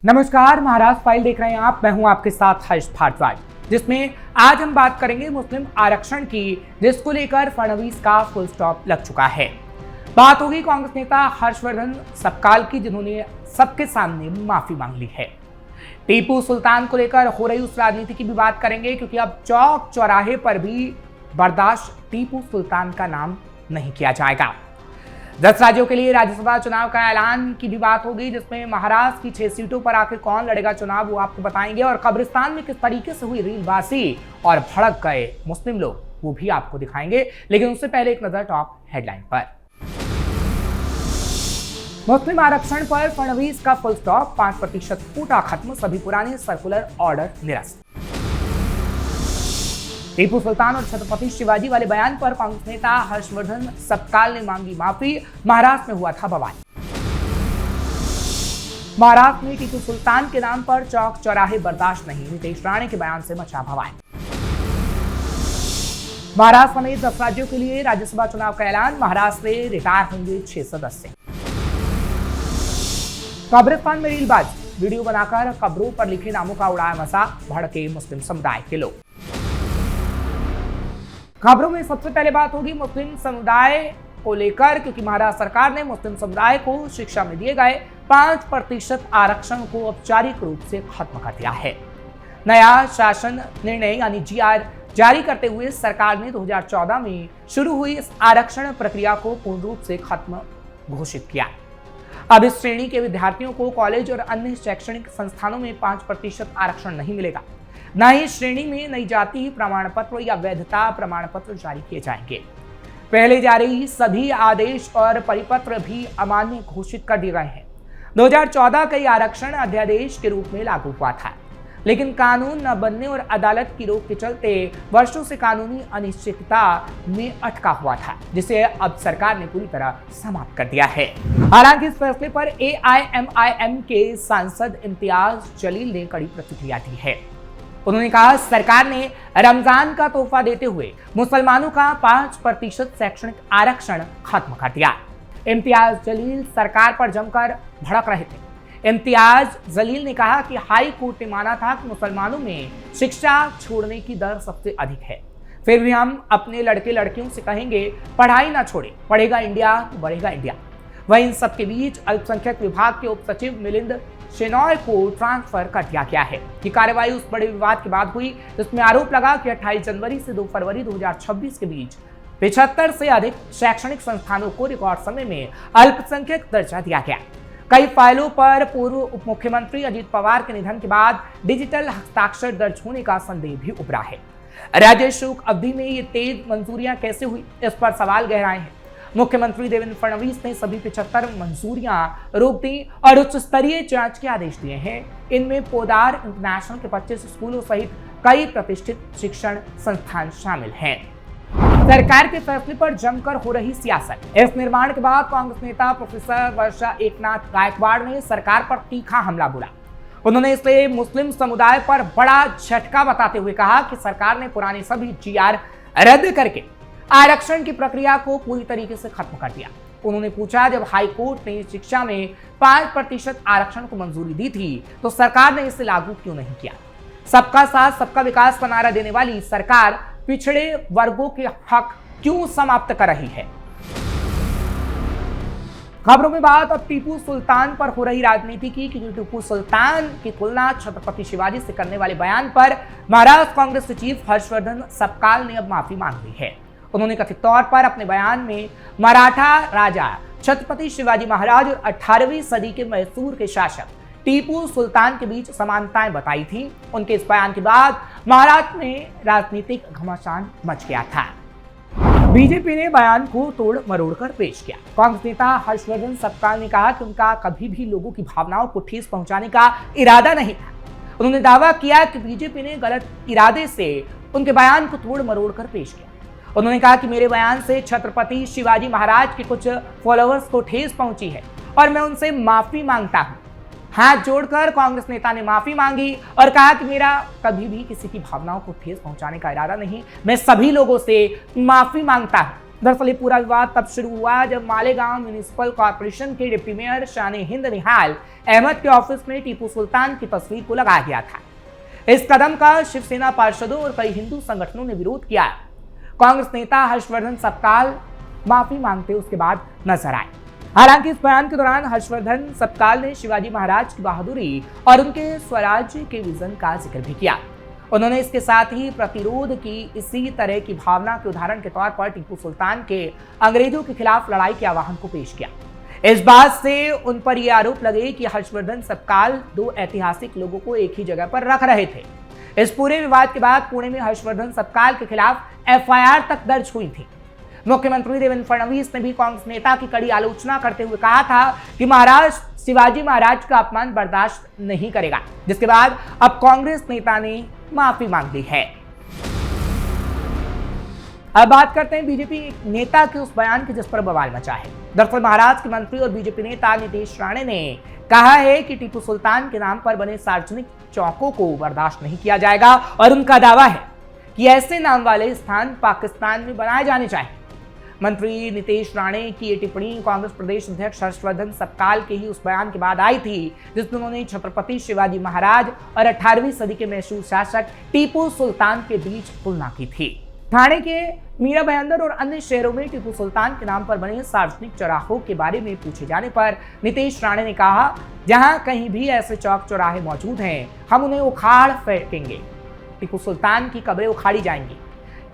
नमस्कार, महाराष्ट्र फाइल देख रहे हैं आप। मैं हूं आपके साथ हर्ष भारद्वाज, जिसमें आज हम बात करेंगे मुस्लिम आरक्षण की, जिसको लेकर फडणवीस का फुल स्टॉप लग चुका है। बात होगी कांग्रेस नेता हर्षवर्धन सपकाल की, जिन्होंने सबके सामने माफी मांग ली है। टीपू सुल्तान को लेकर हो रही उस राजनीति की भी बात करेंगे, क्योंकि अब चौक चौराहे पर भी बर्दाश्त टीपू सुल्तान का नाम नहीं किया जाएगा। 10 राज्यों के लिए राज्यसभा चुनाव का ऐलान की भी बात होगी, जिसमें महाराष्ट्र की 6 सीटों पर आखिर कौन लड़ेगा चुनाव, वो आपको बताएंगे। और कब्रिस्तान में किस तरीके से हुई रीलबाजी और भड़क गए मुस्लिम लोग, वो भी आपको दिखाएंगे। लेकिन उससे पहले एक नजर टॉप हेडलाइन पर। मुस्लिम आरक्षण पर फडणवीस का फुल स्टॉप, 5% कोटा खत्म, सभी पुराने सर्कुलर ऑर्डर निरस्त। टीपू सुल्तान और छत्रपति शिवाजी वाले बयान पर कांग्रेस नेता हर्षवर्धन सपकाल ने मांगी माफी, महाराष्ट्र में हुआ था बवाल। महाराष्ट्र में टीपू सुल्तान के नाम पर चौक चौराहे बर्दाश्त नहीं, नीतीश राणे के बयान से मचा बवाल। महाराष्ट्र समेत 10 राज्यों के लिए राज्यसभा चुनाव का ऐलान, महाराष्ट्र से रिटायर होंगे 6 सदस्य। कब्रिस्तान में रीलबाज, वीडियो बनाकर कब्रों पर लिखे नामों का उड़ाया मजाक, भड़के मुस्लिम समुदाय के लोग। खबरों में सबसे पहले बात होगी मुस्लिम समुदाय को लेकर, क्योंकि महाराष्ट्र सरकार ने मुस्लिम समुदाय को शिक्षा में दिए गए 5% आरक्षण को औपचारिक रूप से खत्म कर दिया है। नया शासन निर्णय यानी जीआर जारी करते हुए सरकार ने 2014 में शुरू हुई इस आरक्षण प्रक्रिया को पूर्ण रूप से खत्म घोषित किया। अब इस श्रेणी के विद्यार्थियों को कॉलेज और अन्य शैक्षणिक संस्थानों में 5% आरक्षण नहीं मिलेगा। न ही श्रेणी में नई जाति प्रमाण पत्र या वैधता प्रमाण पत्र जारी किए जाएंगे। पहले जारी सभी आदेश और परिपत्र भी अमान्य घोषित कर दिए गए हैं। 2014 का यह आरक्षण अध्यादेश के रूप में लागू हुआ था, लेकिन कानून न बनने और अदालत की रोक के चलते वर्षों से कानूनी अनिश्चितता में अटका हुआ था, जिसे अब सरकार ने पूरी तरह समाप्त कर दिया है। हालांकि इस फैसले पर AIMIM के सांसद इम्तियाज जलील ने कड़ी प्रतिक्रिया दी है। उन्होंने कहा, सरकार ने रमजान का तोहफा देते हुए मुसलमानों का 5% शैक्षणिक आरक्षण खत्म कर दिया। इम्तियाज जलील सरकार पर जमकर भड़क रहे थे। इम्तियाज जलील ने कहा कि हाई कोर्ट ने माना था कि मुसलमानों में शिक्षा छोड़ने की दर सबसे अधिक है, फिर भी हम अपने लड़के लड़कियों से कहेंगे पढ़ाई ना छोड़े, पढ़ेगा इंडिया तो बढ़ेगा इंडिया। वहीं इन सबके बीच अल्पसंख्यक विभाग के उप सचिव मिलिंद शेनॉय को ट्रांसफर कर दिया गया है। ये कार्रवाई उस बड़े विवाद के बाद हुई, जिसमें आरोप लगा कि 28 जनवरी से 2 फरवरी 2026 के बीच 75 से अधिक शैक्षणिक संस्थानों को रिकॉर्ड समय में अल्पसंख्यक दर्जा दिया गया। कई फाइलों पर पूर्व उप मुख्यमंत्री अजित पवार के निधन के बाद डिजिटल हस्ताक्षर दर्ज होने का संदेह भी उभरा है। राज्य शोक अवधि में ये तेज मंजूरियां कैसे हुई, इस पर सवाल गहराए हैं। मुख्यमंत्री देवेंद्र फडणवीस ने सभी 75 मंजूरियां रोक दी और उच्च स्तरीय जांच के आदेश दिए हैं। इनमें पोदार इंटरनेशनल के 25 स्कूलों सहित कई प्रतिष्ठित शिक्षण संस्थान शामिल हैं। सरकार के फैसले पर जमकर हो रही सियासत। इस निर्माण के बाद कांग्रेस नेता प्रोफेसर वर्षा एकनाथ गायकवाड़ ने सरकार पर तीखा हमला बोला। उन्होंने इसे मुस्लिम समुदाय पर बड़ा झटका बताते हुए कहा कि सरकार ने पुराने सभी जीआर रद्द करके आरक्षण की प्रक्रिया को पूरी तरीके से खत्म कर दिया। उन्होंने पूछा, जब हाई कोर्ट ने शिक्षा में 5% आरक्षण को मंजूरी दी थी, तो सरकार ने इसे लागू क्यों नहीं किया? सबका साथ सबका विकास का नारा देने वाली सरकार पिछड़े वर्गों के हक क्यों समाप्त कर रही है? खबरों में बात अब टीपू सुल्तान पर हो रही राजनीति की, क्योंकि टीपू सुल्तान की तुलना छत्रपति शिवाजी से करने वाले बयान पर महाराष्ट्र कांग्रेस सचिव हर्षवर्धन सपकाल ने अब माफी मांग ली है। उन्होंने कथित तौर पर अपने बयान में मराठा राजा छत्रपति शिवाजी महाराज और 18वीं सदी के मैसूर के शासक टीपू सुल्तान के बीच समानताएं बताई थी। उनके इस बयान के बाद महाराष्ट्र में राजनीतिक घमासान मच गया था। बीजेपी ने बयान को तोड़ मरोड़ कर पेश किया। कांग्रेस नेता हर्षवर्धन सपकाल ने कहा कि उनका कभी भी लोगों की भावनाओं को ठेस पहुंचाने का इरादा नहीं था। उन्होंने दावा किया कि बीजेपी ने गलत इरादे से उनके बयान को तोड़ मरोड़ कर पेश किया। उन्होंने कहा कि मेरे बयान से छत्रपति शिवाजी महाराज के कुछ फॉलोअर्स को ठेस पहुंची है और मैं उनसे माफी मांगता हूं। हाथ जोड़कर कांग्रेस नेता ने माफी मांगी और कहा कि मेरा कभी भी किसी की भावनाओं को ठेस पहुंचाने का इरादा नहीं, मैं सभी लोगों से माफी मांगता हूं। दरअसल ये पूरा विवाद तब शुरू हुआ जब मालेगांव म्युनिसिपल कॉर्पोरेशन के डिप्टी मेयर शान हिंद निहाल अहमद के ऑफिस में टीपू सुल्तान की तस्वीर को लगाया गया था। इस कदम का शिवसेना पार्षदों और कई हिंदू संगठनों ने विरोध किया। कांग्रेस नेता हर्षवर्धन सपकाल माफी मांगते उसके बाद नजर आए। हालांकि इस बयान के दौरान हर्षवर्धन सपकाल ने शिवाजी महाराज की बहादुरी और उनके स्वराज्य के विजन का जिक्र भी किया। उन्होंने इसके साथ ही प्रतिरोध की इसी तरह की भावना के उदाहरण के तौर पर टीपू सुल्तान के अंग्रेजों के खिलाफ लड़ाई के आह्वान को पेश किया। इस बात से उन पर यह आरोप लगे कि हर्षवर्धन सपकाल दो ऐतिहासिक लोगों को एक ही जगह पर रख रहे थे। इस पूरे विवाद के बाद पुणे में हर्षवर्धन सपकाल के खिलाफ एफआईआर तक दर्ज हुई थी। मुख्यमंत्री देवेंद्र फडणवीस ने भी कांग्रेस नेता की कड़ी आलोचना करते हुए कहा था कि महाराष्ट्र शिवाजी महाराज का अपमान बर्दाश्त नहीं करेगा, जिसके बाद अब कांग्रेस नेता ने माफी मांग ली है। अब बात करते हैं बीजेपी नेता के उस बयान की जिस पर बवाल मचा है। दरअसल महाराष्ट्र के मंत्री और बीजेपी नेता नीतीश राणे ने कहा है कि टीपू सुल्तान के नाम पर बने सार्वजनिक चौकों को बर्दाश्त नहीं किया जाएगा और उनका दावा है कि ऐसे नाम वाले स्थान पाकिस्तान में बनाए जाने चाहिए। मंत्री नीतीश राणे की ये टिप्पणी कांग्रेस प्रदेश अध्यक्ष हर्षवर्धन सपकाल के ही उस बयान के बाद आई थी जिसमें उन्होंने छत्रपति शिवाजी महाराज और 18वीं सदी के मशहूर शासक टीपू सुल्तान के बीच तुलना की थी। ठाणे के मीरा भयंदर और अन्य शहरों में टीपू सुल्तान के नाम पर बने सार्वजनिक चौराहों के बारे में पूछे जाने पर नीतीश राणे ने कहा, जहां कहीं भी ऐसे चौक चौराहे मौजूद हैं, हम उन्हें उखाड़ फेंकेंगे। टीपू सुल्तान की कब्रें उखाड़ी जाएंगी।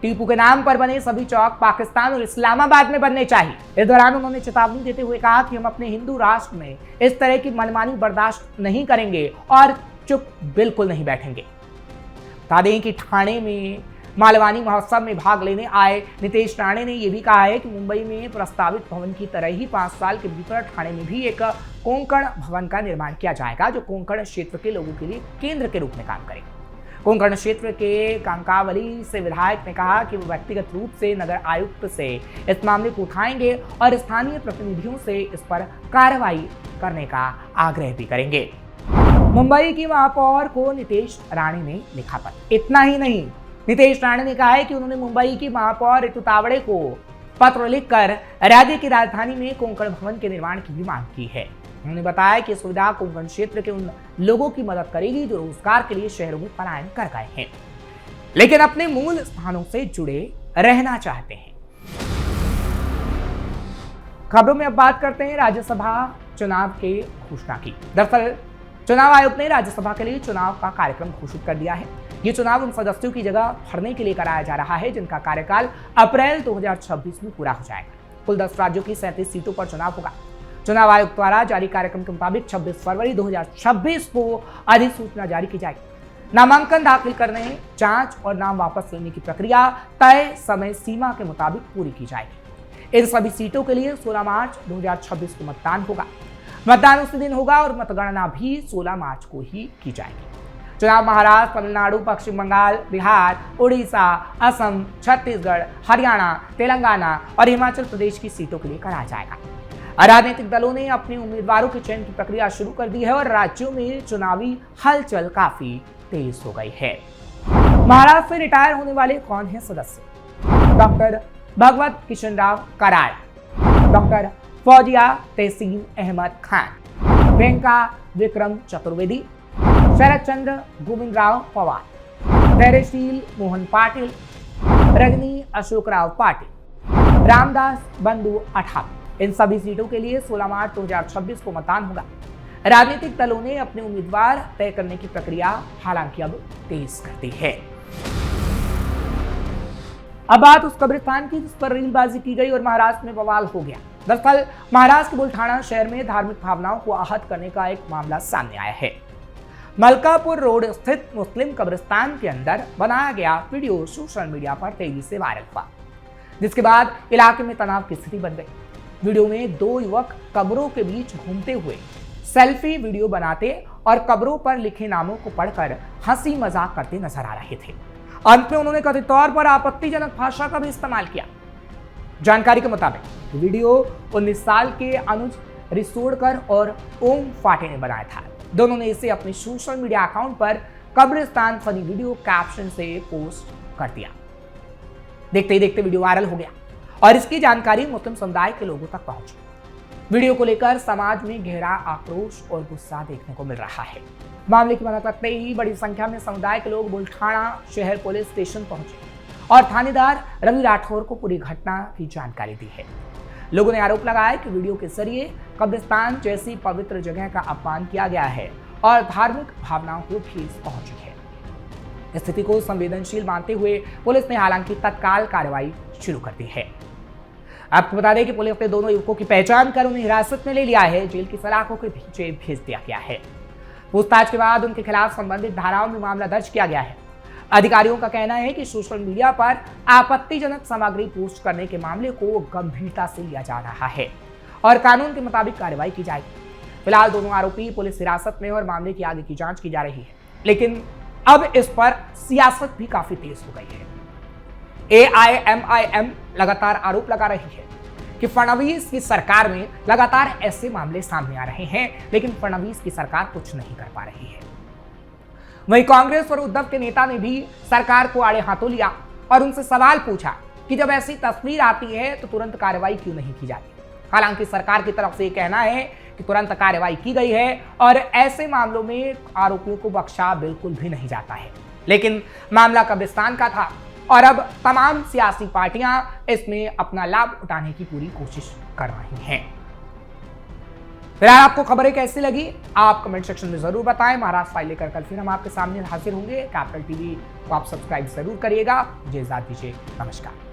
टीपू के नाम पर बने सभी चौक पाकिस्तान और इस्लामाबाद में बनने चाहिए। इस दौरान उन्होंने चेतावनी देते हुए कहा कि हम अपने हिंदू राष्ट्र में इस तरह की मनमानी बर्दाश्त नहीं करेंगे और चुप बिल्कुल नहीं बैठेंगे। बता दें कि ठाणे में मालवानी महोत्सव में भाग लेने आए नीतीश राणे ने यह भी कहा है कि मुंबई में प्रस्तावित भवन की तरह ही 5 साल के भीतर ठाणे में भी एक कोंकण भवन का निर्माण किया जाएगा, जो कोंकण क्षेत्र के लोगों के लिए केंद्र के रूप में काम करेगा। कोंकण क्षेत्र के कांकावली से विधायक ने कहा कि वो व्यक्तिगत रूप से नगर आयुक्त से इस मामले को उठाएंगे और स्थानीय प्रतिनिधियों से इस पर कार्रवाई करने का आग्रह भी करेंगे। मुंबई की महापौर को नीतीश राणे ने लिखा पत्र। इतना ही नहीं, नीतीश राणे ने कहा है कि उन्होंने मुंबई की महापौर ऋतु तावड़े को पत्र लिखकर राज्य की राजधानी में कोंकण भवन के निर्माण की भी मांग की है। उन्होंने बताया कि सुविधा कोंकण क्षेत्र के उन लोगों की मदद करेगी जो रोजगार के लिए शहरों में पलायन कर गए हैं, लेकिन अपने मूल स्थानों से जुड़े रहना चाहते हैं। खबरों में अब बात करते हैं राज्यसभा चुनाव के घोषणा की। दरअसल चुनाव आयोग ने राज्यसभा के लिए चुनाव का कार्यक्रम घोषित कर दिया है। ये चुनाव उन सदस्यों की जगह भरने के लिए कराया जा रहा है जिनका कार्यकाल अप्रैल 2026 में पूरा हो जाएगा। कुल 10 राज्यों की 37 सीटों पर चुनाव होगा। चुनाव आयोग द्वारा जारी कार्यक्रम के मुताबिक 26 फरवरी 2026 को अधिसूचना जारी की जाएगी। नामांकन दाखिल करने, जांच और नाम वापस लेने की प्रक्रिया तय समय सीमा के मुताबिक पूरी की जाएगी। इन सभी सीटों के लिए 16 मार्च 2026 को मतदान होगा। मतदान उसी दिन होगा और मतगणना भी 16 मार्च को ही की जाएगी। चुनाव महाराष्ट्र, तमिलनाडु, पश्चिम बंगाल, बिहार, उड़ीसा, असम, छत्तीसगढ़, हरियाणा, तेलंगाना और हिमाचल प्रदेश की सीटों के लिए कराया जाएगा। राजनीतिक दलों ने अपने उम्मीदवारों के चयन की प्रक्रिया शुरू कर दी है और राज्यों में चुनावी हलचल काफी तेज हो गई है। महाराष्ट्र से रिटायर होने वाले कौन है सदस्य? डॉक्टर भगवत किशन राव कराड़, डॉक्टर फौजिया तहसीन अहमद खान, प्रियंका विक्रम चतुर्वेदी, शरद चंद्र गोविंद राव पवार, धैर्यशील मोहन पाटिल, रजनी अशोक राव पाटिल, रामदास बंधु अठाप। इन सभी सीटों के लिए 16 मार्च 2026 को मतदान होगा। राजनीतिक दलों ने अपने उम्मीदवार तय करने की प्रक्रिया हालांकि अब तेज कर दी है। अब बात उस कब्रिस्तान की जिस पर रीलबाजी की गई और महाराष्ट्र में बवाल हो गया। दरअसल महाराष्ट्र के बुलढाणा शहर में धार्मिक भावनाओं को आहत करने का एक मामला सामने आया है। मलकापुर रोड स्थित मुस्लिम कब्रिस्तान के अंदर बनाया गया वीडियो सोशल मीडिया पर तेजी से वायरल हुआ, जिसके बाद इलाके में तनाव की स्थिति बन गई। वीडियो में 2 युवक कब्रों के बीच घूमते हुए सेल्फी वीडियो बनाते और कब्रों पर लिखे नामों को पढ़कर हंसी मजाक करते नजर आ रहे थे। अंत में उन्होंने कथित तौर पर आपत्तिजनक भाषा का भी इस्तेमाल किया। जानकारी के मुताबिक वीडियो 19 साल के अनुज रिसोडकर और ओम फाटे ने बनाया था। दोनों ने इसे अपने सोशल मीडिया अकाउंट पर कब्रिस्तान फनी वीडियो कैप्शन से पोस्ट कर दिया। देखते ही देखते वीडियो वायरल हो गया और इसकी जानकारी मुस्लिम समुदाय के लोगों तक पहुंची। वीडियो को लेकर समाज में गहरा आक्रोश और गुस्सा देखने को मिल रहा है। मामले की मदद करते ही बड़ी संख्या में समुदाय के लोग बुल्ढाना शहर पुलिस स्टेशन पहुंचे और थानेदार रवि राठौर को पूरी घटना की जानकारी दी है। लोगों ने आरोप लगाया कि वीडियो के जरिए कब्रिस्तान जैसी पवित्र जगह का अपमान किया गया है और धार्मिक भावनाओं को ठेस पहुंची है। स्थिति को संवेदनशील मानते हुए पुलिस ने हालांकि तत्काल कार्रवाई शुरू कर दी है। आपको बता दें कि पुलिस ने दोनों युवकों की पहचान कर उन्हें हिरासत में ले लिया है। जेल की सलाखों के पीछे भेज दिया गया है। पूछताछ के बाद उनके खिलाफ संबंधित धाराओं में मामला दर्ज किया गया है। अधिकारियों का कहना है कि सोशल मीडिया पर आपत्तिजनक सामग्री पोस्ट करने के मामले को गंभीरता से लिया जा रहा है और कानून के मुताबिक कार्रवाई की जाएगी। फिलहाल दोनों आरोपी पुलिस हिरासत में और मामले की आगे की जांच की जा रही है, लेकिन अब इस पर सियासत भी काफी तेज हो गई है। AIMIM लगातार आरोप लगा रही है कि फडणवीस की सरकार में लगातार ऐसे मामले सामने आ रहे हैं, लेकिन फडणवीस की सरकार कुछ नहीं कर पा रही है। वहीं कांग्रेस और उद्धव के नेता ने भी सरकार को आड़े हाथों लिया और उनसे सवाल पूछा कि जब ऐसी तस्वीर आती है तो तुरंत कार्रवाई क्यों नहीं की जाती। हालांकि सरकार की तरफ से यह कहना है कि तुरंत कार्रवाई की गई है और ऐसे मामलों में आरोपियों को बख्शा बिल्कुल भी नहीं जाता है, लेकिन मामला कब्रिस्तान का था और अब तमाम सियासी पार्टियां इसमें अपना लाभ उठाने की पूरी कोशिश कर रही हैं। फिलहाल आपको खबरें कैसी लगी आप कमेंट सेक्शन में जरूर बताएं। महाराष्ट्र फाइल लेकर कल फिर हम आपके सामने हाजिर होंगे। कैपिटल टीवी को आप सब्सक्राइब जरूर करिएगा। मुझे इजाजत दीजिए, नमस्कार।